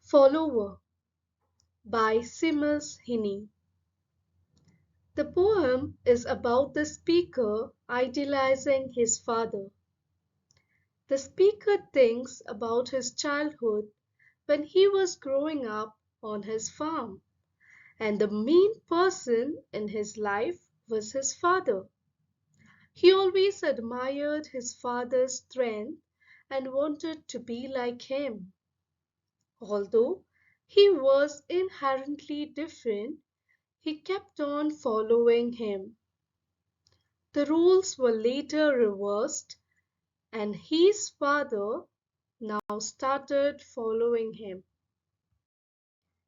Follower by Seamus Heaney. The poem is about the speaker idealizing his father. The speaker thinks about his childhood when he was growing up on his farm, and the main person in his life was his father. He always admired his father's strength and wanted to be like him. Although he was inherently different, he kept on following him. The roles were later reversed, and his father now started following him.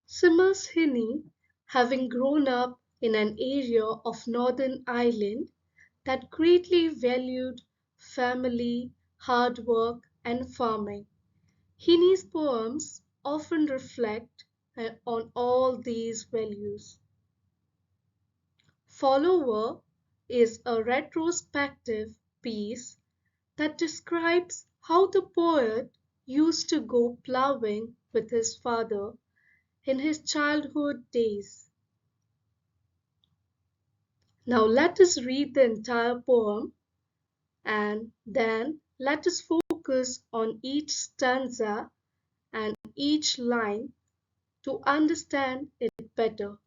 Seamus Heaney, having grown up in an area of Northern Ireland that greatly valued family, hard work, and farming, Heaney's poems often reflect on all these values. Follower is a retrospective piece that describes how the poet used to go ploughing with his father in his childhood days. Now let us read the entire poem and then let us focus on each stanza and each line to understand it better.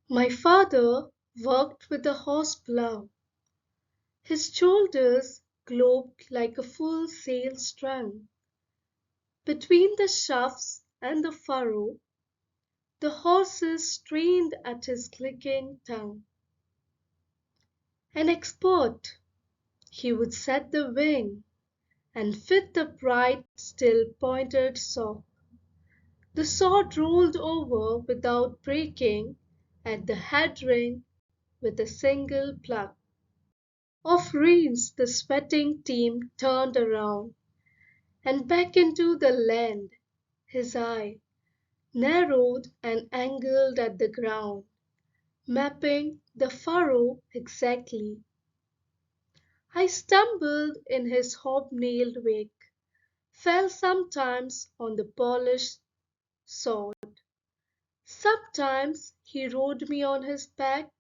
My father worked with a horse plough. His shoulders globed like a full sail strung. Between the shafts and the furrow, the horses strained at his clicking tongue. An expert, he would set the wing and fit the bright, still pointed saw. The sword rolled over without breaking at the head ring with a single pluck. Of reins the sweating team turned around and back into the land. His eye, narrowed and angled at the ground, mapping the furrow exactly. I stumbled in his hobnailed wake, fell sometimes on the polished sod. Sometimes he rode me on his back,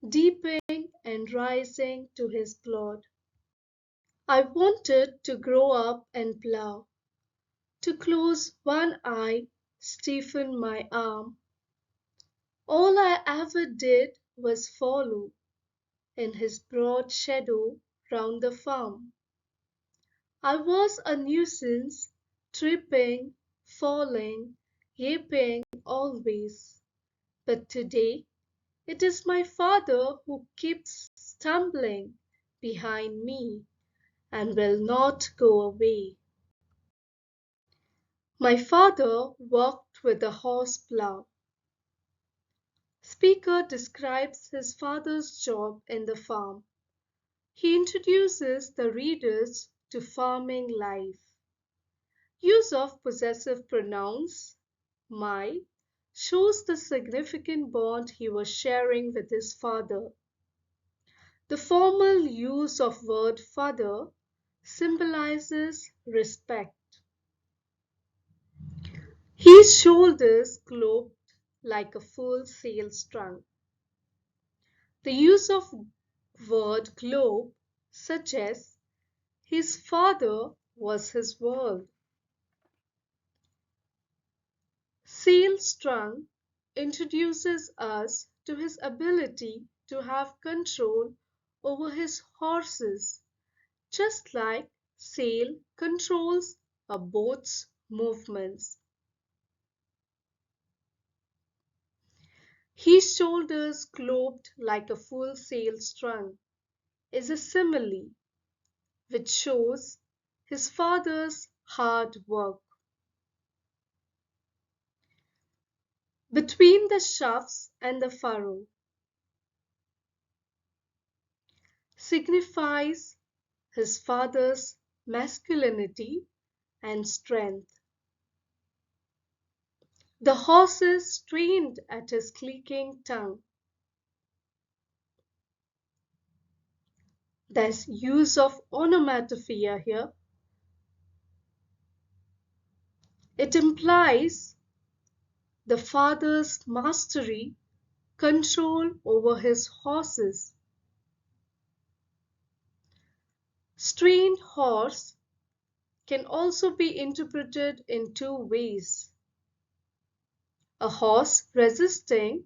dipping and rising to his plod. I wanted to grow up and plough, to close one eye, stiffen my arm. All I ever did was follow in his broad shadow round the farm. I was a nuisance, tripping, falling, yaping always. But today it is my father who keeps stumbling behind me and will not go away. My father walked with a horse plough. Speaker describes his father's job in the farm. He introduces the readers to farming life. Use of possessive pronouns, my, shows the significant bond he was sharing with his father. The formal use of word father symbolizes respect. His shoulders globed like a full sail strung. The use of word globe suggests his father was his world. Sail strung introduces us to his ability to have control over his horses, just like sail controls a boat's movements. His shoulders globed like a full sail strung is a simile which shows his father's hard work. Between the shafts and the furrow signifies his father's masculinity and strength. The horses strained at his clicking tongue. There's use of onomatopoeia here. It implies the father's mastery, control over his horses. Strained horse can also be interpreted in two ways: a horse resisting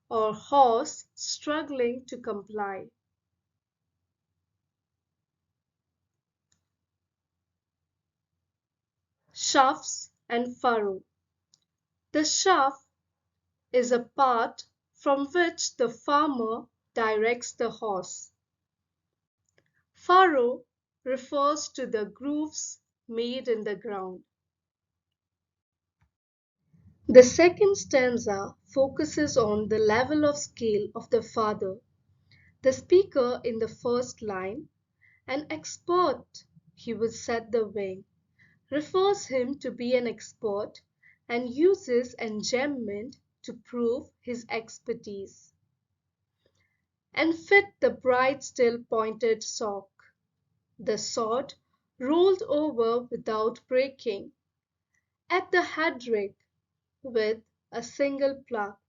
or horse struggling to comply. Shafts and furrow. The shaft is a part from which the farmer directs the horse. Furrow refers to the grooves made in the ground. The second stanza focuses on the level of skill of the father. The speaker in the first line, "an expert he would set the wing," refers him to be an expert and uses enjambment to prove his expertise. "And fit the bright steel pointed sock," the sword rolled over without breaking, "at the headrick with a single pluck."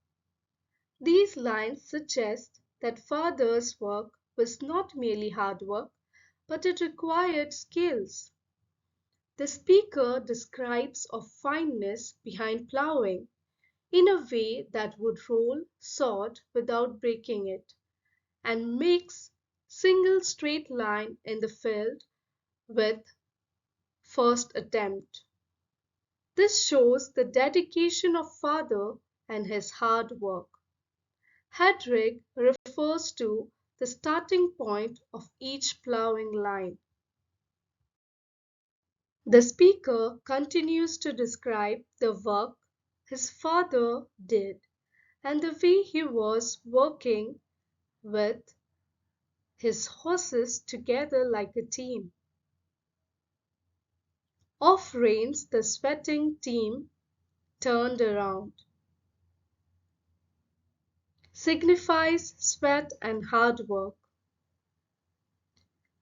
These lines suggest that father's work was not merely hard work, but it required skills. The speaker describes of fineness behind plowing in a way that would roll sod without breaking it, and makes single straight line in the field with first attempt. This shows the dedication of father and his hard work. Headrick refers to the starting point of each plowing line. The speaker continues to describe the work his father did and the way he was working with his horses together like a team. Off reins the sweating team turned around, signifies sweat and hard work.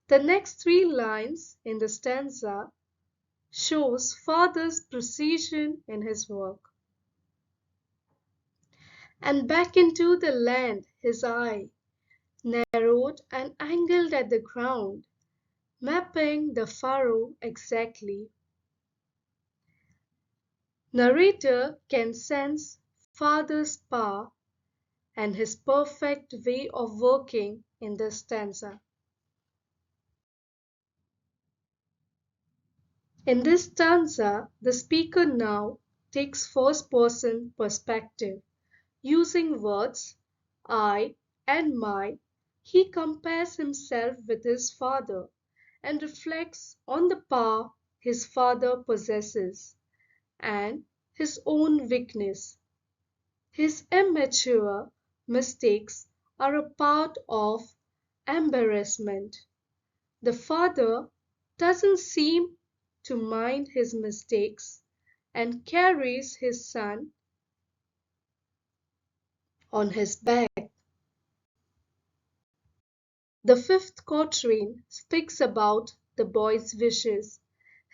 The next three lines in the stanza shows father's precision in his work. And back into the land his eye narrowed and angled at the ground, mapping the furrow exactly. Narrator can sense father's power and his perfect way of working in the stanza. In this stanza, the speaker now takes first person perspective. Using words I and my, he compares himself with his father and reflects on the power his father possesses and his own weakness. His immature mistakes are a part of embarrassment. The father doesn't seem to mind his mistakes and carries his son on his back. The fifth quatrain speaks about the boy's wishes,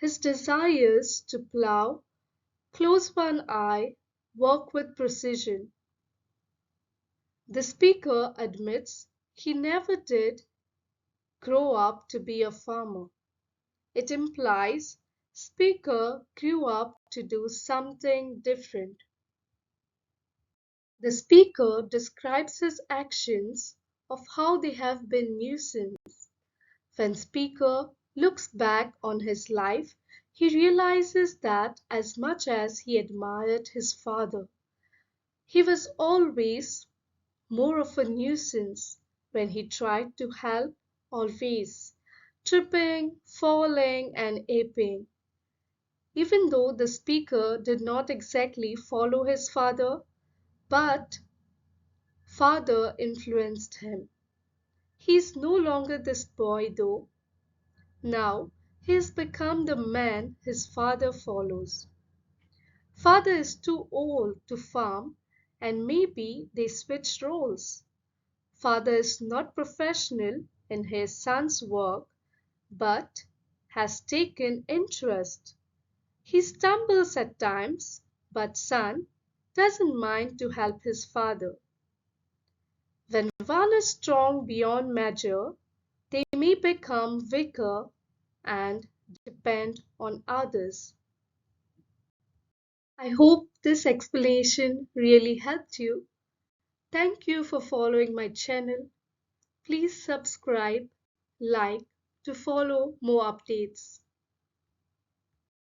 his desires to plow, close one eye, work with precision. The speaker admits he never did grow up to be a farmer. It implies speaker grew up to do something different. The speaker describes his actions of how they have been nuisance. When speaker looks back on his life, he realizes that as much as he admired his father, he was always more of a nuisance when he tried to help, always tripping, falling, and aping. Even though the speaker did not exactly follow his father, but father influenced him. He is no longer this boy though. Now he has become the man his father follows. Father is too old to farm and maybe they switch roles. Father is not professional in his son's work but has taken interest. He stumbles at times, but son doesn't mind to help his father. When one is strong beyond measure, they may become weaker and depend on others. I hope this explanation really helped you. Thank you for following my channel. Please subscribe, like to follow more updates.